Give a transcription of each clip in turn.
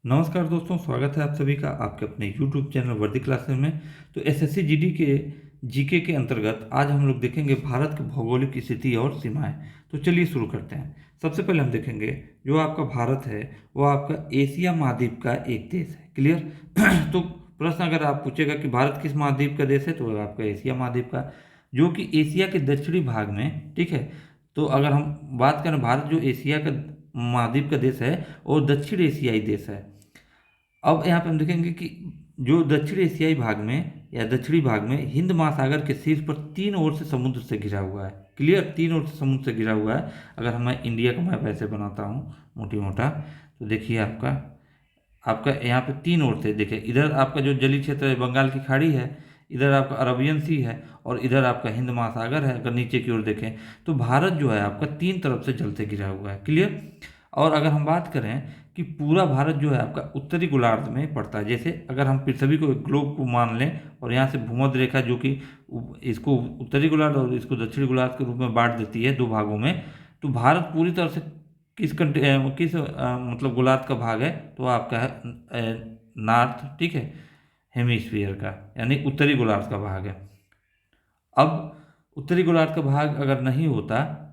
नमस्कार दोस्तों, स्वागत है आप सभी का आपके अपने YouTube चैनल वर्दी क्लासेस में। तो एसएससी जीडी के जीके के अंतर्गत आज हम लोग देखेंगे भारत की भौगोलिक स्थिति और सीमाएं। तो चलिए शुरू करते हैं। सबसे पहले हम देखेंगे जो आपका भारत है वो आपका एशिया महाद्वीप का एक देश है। क्लियर। तो प्रश्न अगर आप पूछेगा कि भारत किस महाद्वीप का देश है तो वो आपका एशिया महाद्वीप का, जो कि एशिया के दक्षिणी भाग में, ठीक है। तो अगर हम बात करें भारत जो एशिया का महाद्वीप का देश है और दक्षिण एशियाई देश है। अब यहाँ पे हम देखेंगे कि जो दक्षिण एशियाई भाग में या दक्षिणी भाग में हिंद महासागर के शीर्ष पर तीन ओर से समुद्र से घिरा हुआ है। क्लियर, तीन ओर से समुद्र से घिरा हुआ है। अगर मैं इंडिया का मैप ऐसे बनाता हूँ मोटी मोटा, तो देखिए आपका आपका यहाँ पे तीन ओर से देखिए, इधर आपका जो जलीय क्षेत्र है बंगाल की खाड़ी है, इधर आपका अरबियन सी है और इधर आपका हिंद महासागर है। अगर नीचे की ओर देखें तो भारत जो है आपका तीन तरफ से जल से घिरा हुआ है। क्लियर। और अगर हम बात करें कि पूरा भारत जो है आपका उत्तरी गोलार्ध में पड़ता है, जैसे अगर हम पृथ्वी को एक ग्लोब को मान लें और यहाँ से भूमध्य रेखा जो कि इसको उत्तरी गोलार्ध और इसको दक्षिणी गोलार्ध के रूप में बांट देती है दो भागों में, तो भारत पूरी तरह से मतलब गोलार्ध का भाग है तो आपका है नॉर्थ, ठीक है, हेमिस्फीयर का, यानी उत्तरी गोलार्ध का भाग है। अब उत्तरी गोलार्ध का भाग अगर नहीं होता,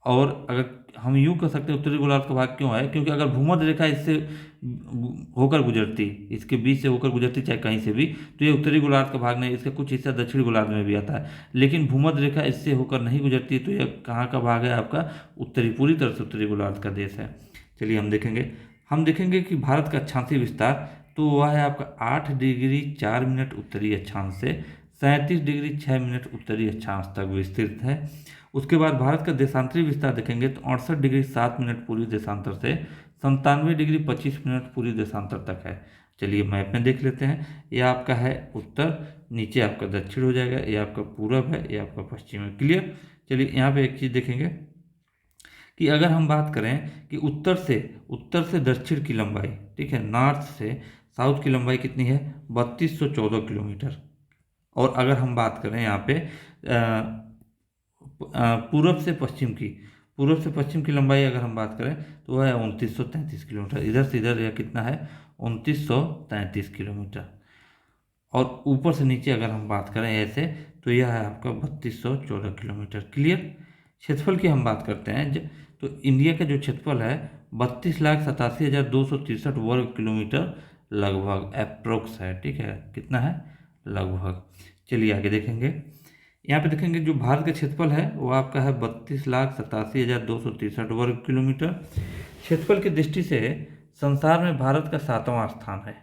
और अगर हम यूं कह सकते हैं उत्तरी गोलार्ध का भाग क्यों है, क्योंकि अगर भूमध्य रेखा इससे होकर गुजरती, इसके बीच से होकर गुजरती चाहे कहीं से भी, तो ये उत्तरी गोलार्ध का भाग नहीं, इसका कुछ हिस्सा दक्षिणी गोलार्ध में भी आता है। लेकिन भूमध्य रेखा इससे होकर नहीं गुजरती तो यह कहाँ का भाग है आपका, उत्तरी, पूरी तरह से उत्तरी गोलार्ध का देश है। चलिए हम देखेंगे कि भारत का अक्षांशीय विस्तार तो वह है आपका 8 डिग्री 4 मिनट उत्तरी अक्षांश से 37 डिग्री 6 मिनट उत्तरी अक्षांश तक विस्तृत है। उसके बाद भारत का देशांतरी विस्तार देखेंगे तो 68 डिग्री 7 मिनट पूर्वी देशांतर से 97 डिग्री 25 मिनट पूर्वी देशांतर तक है। चलिए मैप में देख लेते हैं। यह आपका है उत्तर, नीचे आपका दक्षिण हो जाएगा, ये आपका पूरब है, ये आपका पश्चिम है। क्लियर। चलिए यहाँ पे एक चीज़ देखेंगे कि अगर हम बात करें कि उत्तर से दक्षिण की लंबाई, ठीक है, नॉर्थ से साउथ की लंबाई कितनी है, 3214 किलोमीटर। और अगर हम बात करें यहाँ पे पूर्व से पश्चिम की लंबाई अगर हम बात करें तो वह है 2933 किलोमीटर। इधर से इधर यह कितना है, 2933 किलोमीटर। और ऊपर से नीचे अगर हम बात करें ऐसे तो यह है आपका 3214 किलोमीटर। क्लियर। क्षेत्रफल की हम बात करते हैं तो इंडिया का जो क्षेत्रफल है 32,87,263 वर्ग किलोमीटर लगभग अप्रोक्स है, ठीक है, कितना है, लगभग। चलिए आगे देखेंगे। यहाँ पे देखेंगे जो भारत का क्षेत्रफल है वो आपका है 32,87,263 वर्ग किलोमीटर। क्षेत्रफल की दृष्टि से संसार में भारत का 7वां स्थान है।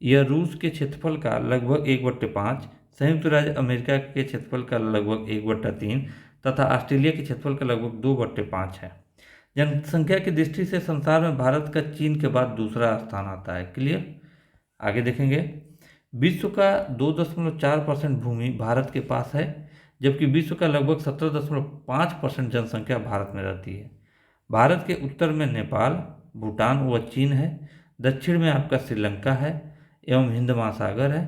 यह रूस के क्षेत्रफल का लगभग 1/5, संयुक्त राज्य अमेरिका के क्षेत्रफल का लगभग 1/3 तथा ऑस्ट्रेलिया के क्षेत्रफल का लगभग 2/5 है। जनसंख्या की दृष्टि से संसार में भारत का चीन के बाद दूसरा स्थान आता है। क्लियर। आगे देखेंगे। विश्व का 2.4% भूमि भारत के पास है, जबकि विश्व का लगभग 17.5% जनसंख्या भारत में रहती है। भारत के उत्तर में नेपाल, भूटान व चीन है, दक्षिण में आपका श्रीलंका है एवं हिंद महासागर है,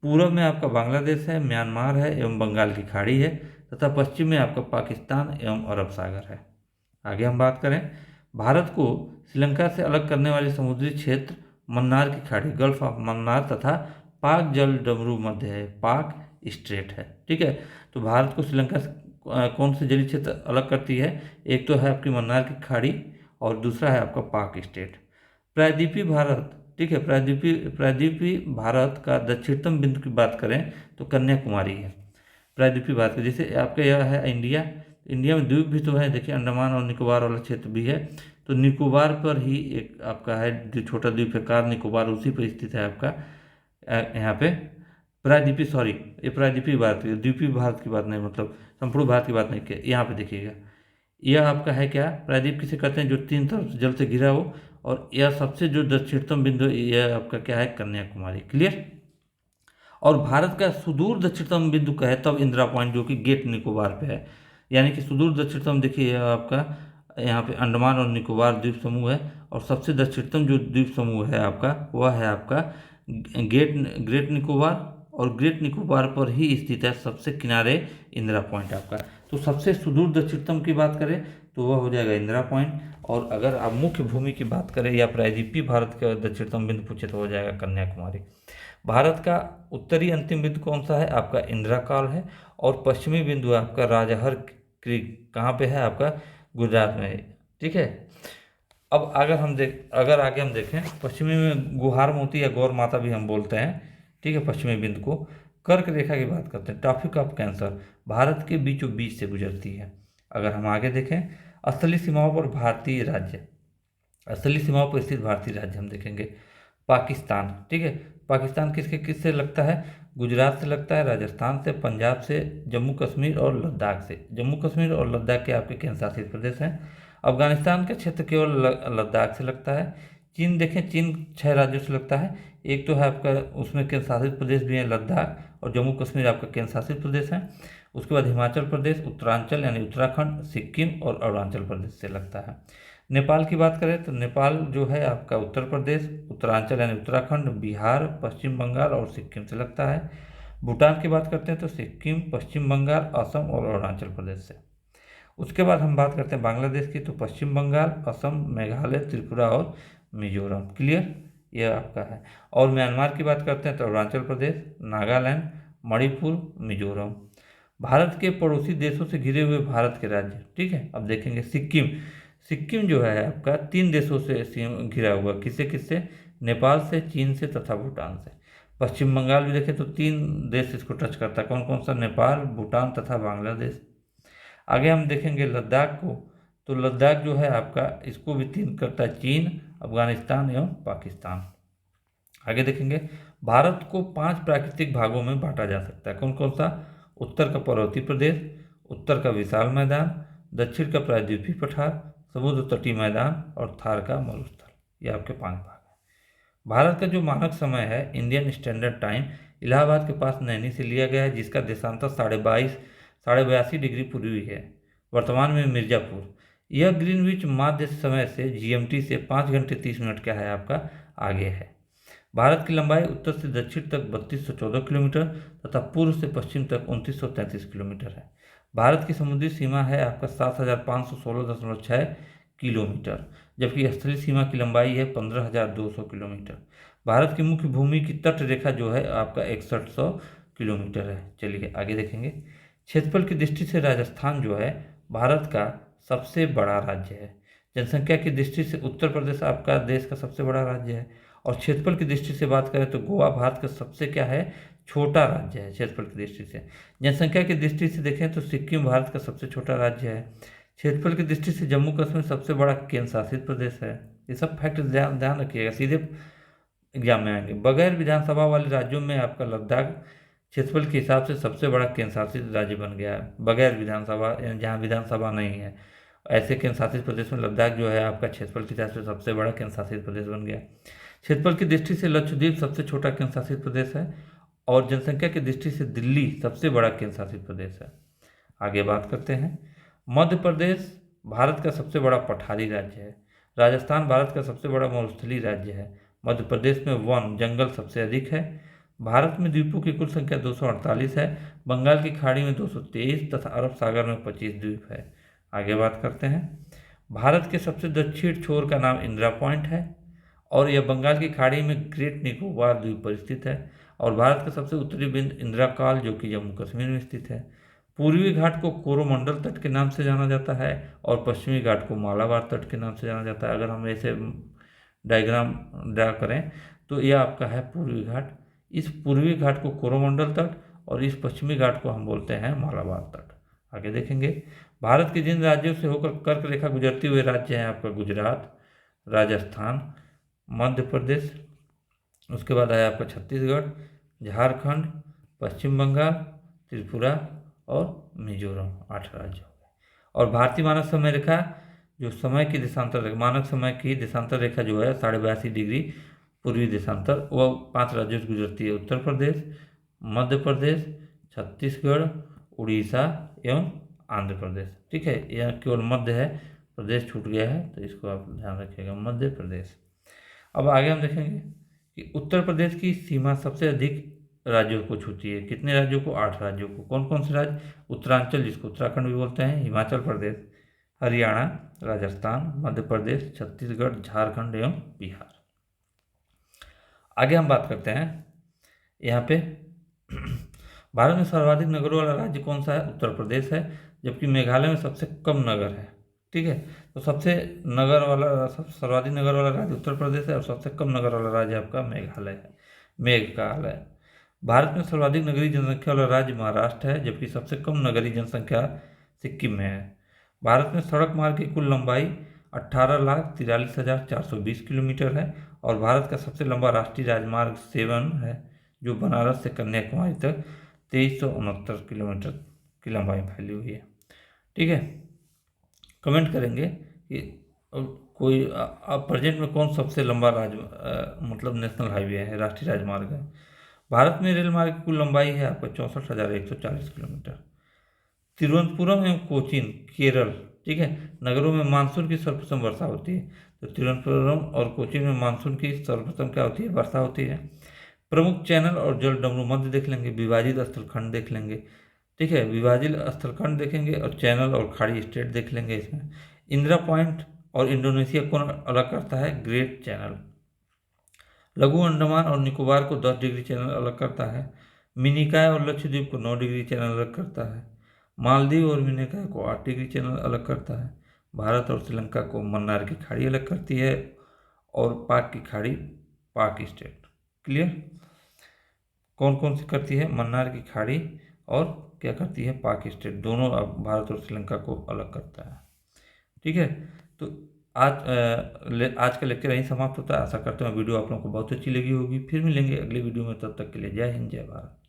पूर्व में आपका बांग्लादेश है, म्यांमार है एवं बंगाल की खाड़ी है, तथा पश्चिम में आपका पाकिस्तान एवं अरब सागर है। आगे हम बात करें, भारत को श्रीलंका से अलग करने वाले समुद्री क्षेत्र मन्नार की खाड़ी, गल्फ ऑफ मन्नार तथा पाक जल डमरू मध्य है, पाक स्ट्रेट है, ठीक है। तो भारत को श्रीलंका से कौन से जलीय क्षेत्र अलग करती है, एक तो है आपकी मन्नार की खाड़ी और दूसरा है आपका पाक स्टेट। प्रायद्वीपीय भारत, ठीक है, प्रायद्वीपीय भारत का दक्षिणतम बिंदु की बात करें तो कन्याकुमारी है। प्रायद्वीपीय भारत का जैसे आपका यह है इंडिया में द्वीप भी तो है, देखिए अंडमान और निकोबार वाला क्षेत्र भी है। तो निकोबार पर ही एक आपका है जो छोटा द्वीप है कार निकोबार, उसी पर स्थित है आपका यहाँ पे प्रायद्वीपीय, सॉरी ये प्रायद्वीपीय भारत की, द्वीपीय भारत की बात नहीं, मतलब संपूर्ण भारत की बात नहीं किया। यहाँ पे देखिएगा यह आपका है क्या, प्रायद्वीप किसे कहते हैं, जो तीन तरफ जल से घिरा हो, और यह सबसे जो दक्षिणतम बिंदु यह आपका क्या है, कन्याकुमारी। क्लियर। और भारत का सुदूर दक्षिणतम बिंदु का है तब इंदिरा पॉइंट जो कि गेट निकोबार पे है, यानी कि सुदूर दक्षिणतम देखिए यह आपका यहाँ पे अंडमान और निकोबार द्वीप समूह है, और सबसे दक्षिणतम जो द्वीप समूह है आपका वह है आपका ग्रेट निकोबार, और ग्रेट निकोबार पर ही स्थित है सबसे किनारे इंदिरा पॉइंट आपका। तो सबसे सुदूर दक्षिणतम की बात करें तो वह हो जाएगा इंदिरा पॉइंट। और अगर आप मुख्य भूमि की बात करें या प्रायद्वीपीय भारत का दक्षिणतम बिंदु पूछे तो हो जाएगा कन्याकुमारी। भारत का उत्तरी अंतिम बिंदु कौन सा है? आपका इंदिरा काल है। और पश्चिमी बिंदु आपका राजहर क्रीक कहाँ पे है? आपका गुजरात में है। ठीक है। अब अगर आगे हम देखें, पश्चिमी में गुहार मोती या गौर माता भी हम बोलते हैं। ठीक है। पश्चिमी बिंदु को कर्क रेखा की बात करते हैं। ट्रॉपिक ऑफ कैंसर भारत के बीचों बीच से गुजरती है। अगर हम आगे देखें, स्थलीय सीमाओं पर भारतीय राज्य, स्थलीय सीमाओं पर स्थित भारतीय राज्य हम देखेंगे। पाकिस्तान। ठीक है। पाकिस्तान किससे लगता है? गुजरात से लगता है, राजस्थान से, पंजाब से, जम्मू कश्मीर और लद्दाख से। जम्मू कश्मीर और लद्दाख के आपके केंद्र शासित प्रदेश हैं। अफगानिस्तान का क्षेत्र केवल लद्दाख से लगता है। चीन देखें, चीन 6 राज्यों से लगता है। एक तो है आपका, उसमें केंद्र शासित प्रदेश भी है लद्दाख, और जम्मू कश्मीर आपका केंद्र शासित प्रदेश है। उसके बाद हिमाचल प्रदेश, उत्तरांचल यानी उत्तराखंड, सिक्किम और अरुणाचल प्रदेश से लगता है। नेपाल की बात करें तो नेपाल जो है आपका उत्तर प्रदेश, उत्तरांचल यानी उत्तराखंड, बिहार, पश्चिम बंगाल और सिक्किम से लगता है। भूटान की बात करते हैं तो सिक्किम, पश्चिम बंगाल, असम और अरुणाचल प्रदेश से। उसके बाद हम बात करते हैं बांग्लादेश की, तो पश्चिम बंगाल, असम, मेघालय, त्रिपुरा और मिजोरम। क्लियर? यह आपका है। और म्यांमार की बात करते हैं तो अरुणाचल प्रदेश, नागालैंड, मणिपुर, मिजोरम। भारत के पड़ोसी देशों से घिरे हुए भारत के राज्य। ठीक है। अब देखेंगे सिक्किम। सिक्किम जो है आपका 3 देशों से घिरा हुआ। किससे किससे? नेपाल से, चीन से तथा भूटान से। पश्चिम बंगाल भी देखें तो 3 देश इसको टच करता है। कौन कौन सा? नेपाल, भूटान तथा बांग्लादेश। आगे हम देखेंगे लद्दाख को, तो लद्दाख जो है आपका, इसको भी 3 करता है, चीन, अफगानिस्तान एवं पाकिस्तान। आगे देखेंगे, भारत को 5 प्राकृतिक भागों में बांटा जा सकता है। कौन कौन सा? उत्तर का पर्वतीय प्रदेश, उत्तर का विशाल मैदान, दक्षिण का प्रायद्वीपीय पठार, समुद्र तटीय मैदान और थार का मरुस्थल। ये आपके 5 भाग हैं। भारत का जो मानक समय है, इंडियन स्टैंडर्ड टाइम, इलाहाबाद के पास नैनी से लिया गया है, जिसका देशांतर 82.5 डिग्री पूर्वी है। वर्तमान में मिर्जापुर। यह ग्रीनविच माध्य समय से जीएमटी से 5 घंटे 30 मिनट का है आपका आगे है। भारत की लंबाई उत्तर से दक्षिण तक 3214 किलोमीटर तथा पूर्व से पश्चिम तक 2933 किलोमीटर है। भारत की समुद्री सीमा है आपका 7516.6 किलोमीटर, जबकि स्थलीय सीमा की लंबाई है 15,200 किलोमीटर। भारत की मुख्य भूमि की तट रेखा जो है आपका 6100 किलोमीटर है। चलिए आगे देखेंगे। क्षेत्रफल की दृष्टि से राजस्थान जो है भारत का सबसे बड़ा राज्य है। जनसंख्या की दृष्टि से उत्तर प्रदेश आपका देश का सबसे बड़ा राज्य है। और क्षेत्रफल की दृष्टि से बात करें तो गोवा भारत का सबसे क्या है? छोटा राज्य है क्षेत्रफल की दृष्टि से। जनसंख्या की दृष्टि से देखें तो सिक्किम भारत का सबसे छोटा राज्य है। क्षेत्रफल की दृष्टि से जम्मू कश्मीर सबसे बड़ा केंद्र शासित प्रदेश है। ये सब फैक्ट ध्यान रखिएगा, सीधे एग्जाम में आएंगे। बगैर विधानसभा वाले राज्यों में आपका लद्दाख क्षेत्रफल के हिसाब से सबसे बड़ा केंद्र शासित राज्य बन गया है। बगैर विधानसभा, यानी जहाँ विधानसभा नहीं है, ऐसे केंद्र शासित प्रदेश में लद्दाख जो है आपका क्षेत्रफल के हिसाब से सबसे बड़ा केंद्र शासित प्रदेश बन गया। क्षेत्रफल की दृष्टि से लक्षद्वीप सबसे छोटा केंद्र शासित प्रदेश है। और जनसंख्या की दृष्टि से दिल्ली सबसे बड़ा केंद्र शासित प्रदेश है। आगे बात करते हैं। मध्य प्रदेश भारत का सबसे बड़ा पठारी राज्य है। राजस्थान भारत का सबसे बड़ा मरुस्थलीय राज्य है। मध्य प्रदेश में वन जंगल सबसे अधिक है। भारत में द्वीपों की कुल संख्या 248 है। बंगाल की खाड़ी में 223 तथा अरब सागर में 25 द्वीप है। आगे बात करते हैं। भारत के सबसे दक्षिण छोर का नाम इंदिरा पॉइंट है और यह बंगाल की खाड़ी में ग्रेट निकोबार द्वीप पर स्थित है। और भारत का सबसे उत्तरी बिंदु इंदिरा काल जो कि जम्मू कश्मीर में स्थित है। पूर्वी घाट को कोरोमंडल तट के नाम से जाना जाता है और पश्चिमी घाट को मालाबार तट के नाम से जाना जाता है। अगर हम ऐसे डायग्राम ड्रा करें तो यह आपका है पूर्वी घाट। इस पूर्वी घाट को कोरोमंडल तट और इस पश्चिमी घाट को हम बोलते हैं मालाबार तट। आगे देखेंगे। भारत के जिन राज्यों से होकर कर्क रेखा गुजरते हुए राज्य हैं आपका गुजरात, राजस्थान, मध्य प्रदेश, उसके बाद आया आपका छत्तीसगढ़, झारखंड, पश्चिम बंगाल, त्रिपुरा और मिजोरम। 8 राज्य हो गए। और भारतीय मानक समय रेखा जो समय की देशांतर रेखा, मानक समय की देशांतर रेखा जो है 82.5 डिग्री पूर्वी देशांतर, वह 5 राज्यों से गुजरती है। उत्तर प्रदेश, मध्य प्रदेश, छत्तीसगढ़, उड़ीसा एवं आंध्र प्रदेश। ठीक है। यह केवल मध्य है, प्रदेश छूट गया है तो इसको आप ध्यान रखिएगा, मध्य प्रदेश। अब आगे हम देखेंगे कि उत्तर प्रदेश की सीमा सबसे अधिक राज्यों को छूती है। कितने राज्यों को? 8 राज्यों को। कौन कौन से राज्य? उत्तरांचल जिसको उत्तराखंड भी बोलते हैं, हिमाचल प्रदेश, हरियाणा, राजस्थान, मध्य प्रदेश, छत्तीसगढ़, झारखंड एवं बिहार। आगे हम बात करते हैं यहाँ पे भारत में सर्वाधिक नगरों वाला राज्य कौन सा है? उत्तर प्रदेश है, जबकि मेघालय में सबसे कम नगर है। ठीक है, तो सर्वाधिक नगर वाला राज्य उत्तर प्रदेश है और सबसे कम नगर वाला राज्य आपका मेघालय है, मेघालय। भारत में सर्वाधिक नगरीय जनसंख्या वाला राज्य महाराष्ट्र है, जबकि सबसे कम नगरीय जनसंख्या सिक्किम में है। भारत में सड़क मार्ग की कुल लंबाई 18,43,420 किलोमीटर है और भारत का सबसे लंबा राष्ट्रीय राजमार्ग 7 है, जो बनारस से कन्याकुमारी तक 2369 किलोमीटर की लंबाई फैली हुई है। ठीक है, कमेंट करेंगे कि कोई प्रेजेंट में कौन सबसे लंबा मतलब नेशनल हाईवे है, राष्ट्रीय राजमार्ग है। भारत में रेल मार्ग की कुल लंबाई है आपका 64,140 किलोमीटर। तिरुवनंतपुरम एवं कोचीन, केरल, ठीक है, नगरों में मानसून की सर्वप्रथम वर्षा होती है। तो तिरुवनंतपुरम और कोचीन में मानसून की सर्वप्रथम क्या होती है? वर्षा होती है। प्रमुख चैनल और जल डमरू मध्य देख लेंगे, विभाजित स्थलखंड देख लेंगे। ठीक है, विभाजित स्थलखंड देखेंगे और चैनल और खाड़ी स्टेट देख लेंगे। इसमें इंदिरा पॉइंट और इंडोनेशिया को अलग करता है ग्रेट चैनल। लघु अंडमान और निकोबार को 10 डिग्री चैनल अलग करता है। मिनिकॉय और लक्षद्वीप को 9 डिग्री चैनल अलग करता है। मालदीव और मिनिकॉय को 8 डिग्री चैनल अलग करता है। भारत और श्रीलंका को मन्नार की खाड़ी अलग करती है और पाक की खाड़ी पाक स्टेट। क्लियर? कौन कौन सी करती है? मन्नार की खाड़ी और क्या करती है? पाक स्टेट। दोनों अब भारत और श्रीलंका को अलग करता है। ठीक है, तो आज का लेक्चर यहीं समाप्त होता है। आशा करता हूँ वीडियो आप लोगों को बहुत अच्छी लगी होगी। फिर मिलेंगे अगले वीडियो में, तब तक के लिए जय हिंद, जय भारत।